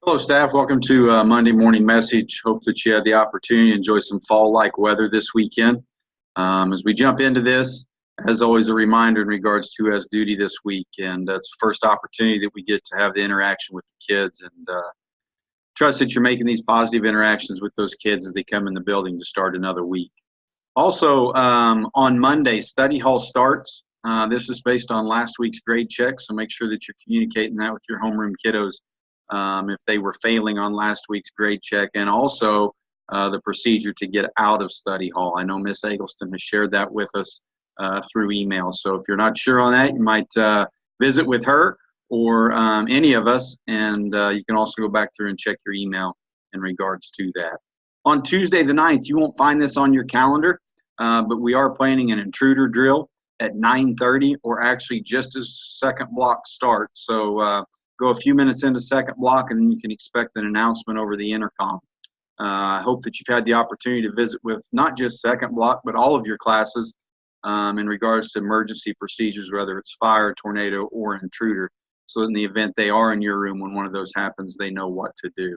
Hello, staff. Welcome to Monday Morning Message. Hope that you had the opportunity to enjoy some fall-like weather this weekend. As we jump into this, as always, a reminder in regards to who has duty this week, and that's the first opportunity that we get to have the interaction with the kids, and trust that you're making these positive interactions with those kids as they come in the building to start another week. Also, on Monday, study hall starts. This is based on last week's grade check, so make sure that you're communicating that with your homeroom kiddos if they were failing on last week's grade check, and also the procedure to get out of study hall. I know Miss Eggleston has shared that with us through email, so if you're not sure on that, you might visit with her or any of us, and you can also go back through and check your email in regards to that. On Tuesday the 9th, you won't find this on your calendar, but we are planning an intruder drill at 9:30, or actually just as second block starts. So go a few minutes into second block, and then you can expect an announcement over the intercom. I hope that you've had the opportunity to visit with not just second block, but all of your classes in regards to emergency procedures, whether it's fire, tornado, or intruder. So in the event they are in your room when one of those happens, they know what to do.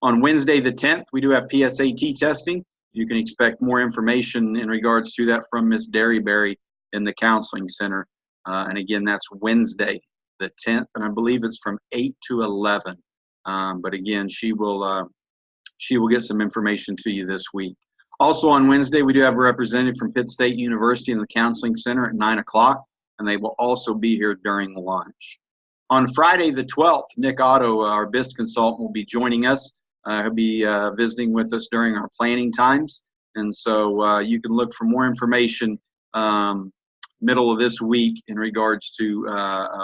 On Wednesday the 10th, we do have PSAT testing. You can expect more information in regards to that from Miss Derryberry in the counseling center. And again, that's Wednesday the 10th, and I believe it's from 8 to 11. But again, she will get some information to you this week. Also on Wednesday, we do have a representative from Pitt State University in the counseling center at 9 o'clock, and they will also be here during lunch. On Friday the 12th, Nick Otto, our BIST consultant, will be joining us. He'll be visiting with us during our planning times, and so you can look for more information middle of this week in regards to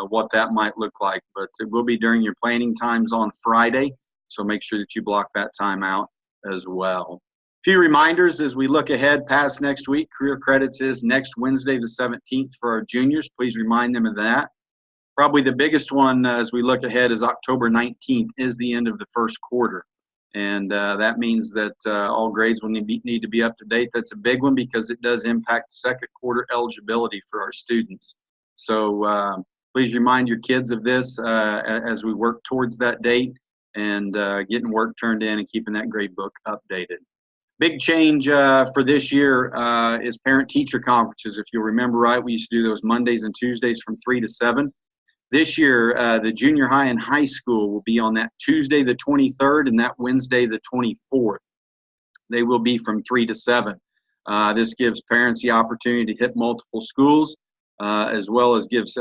what that might look like. But it will be during your planning times on Friday, so make sure that you block that time out as well. A few reminders as we look ahead past next week. Career Credits is next Wednesday the 17th for our juniors. Please remind them of that. Probably the biggest one as we look ahead is October 19th is the end of the first quarter. And that means that all grades will need to be up to date. That's a big one because it does impact second quarter eligibility for our students. So please remind your kids of this as we work towards that date and getting work turned in and keeping that grade book updated. Big change for this year is parent-teacher conferences. If you'll remember right, we used to do those Mondays and Tuesdays from 3 to 7. This year, the junior high and high school will be on that Tuesday the 23rd and that Wednesday the 24th. They will be from 3 to 7. This gives parents the opportunity to hit multiple schools, as well as gives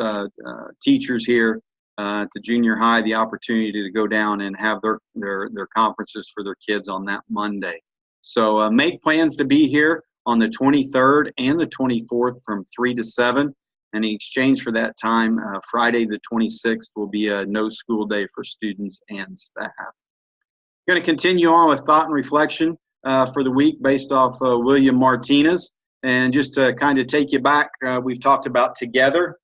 teachers here at the junior high the opportunity to go down and have their conferences for their kids on that Monday. So make plans to be here on the 23rd and the 24th from 3 to 7. And in exchange for that time, Friday the 26th will be a no school day for students and staff. I'm going to continue on with thought and reflection for the week based off William Martinez. And just to kind of take you back, we've talked about together,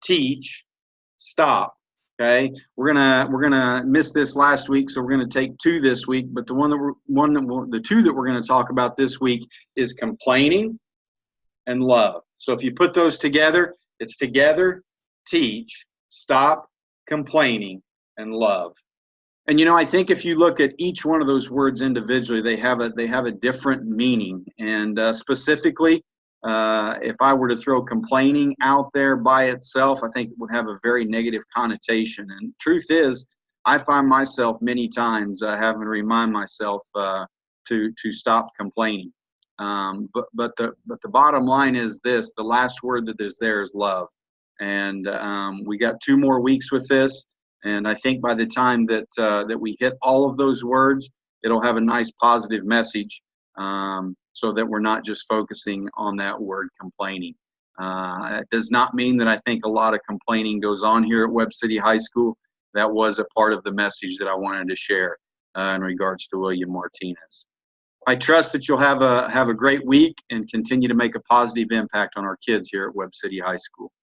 teach, stop. Okay, we're gonna miss this last week, so we're gonna take 2 this week. But the the 2 that we're gonna talk about this week is complaining and love. So if you put those together, it's together, teach, stop, complaining, and love. And you know, I think if you look at each one of those words individually, they have a different meaning. And specifically, if I were to throw complaining out there by itself, I think it would have a very negative connotation. And truth is, I find myself many times having to remind myself to stop complaining. But the bottom line is this: the last word that is there is love. And we got 2 more weeks with this, and I think by the time that we hit all of those words, it'll have a nice positive message, so that we're not just focusing on that word complaining. It does not mean that I think a lot of complaining goes on here at Webb City High School. That was a part of the message that I wanted to share in regards to William Martinez. I trust that you'll have a great week and continue to make a positive impact on our kids here at Webb City High School.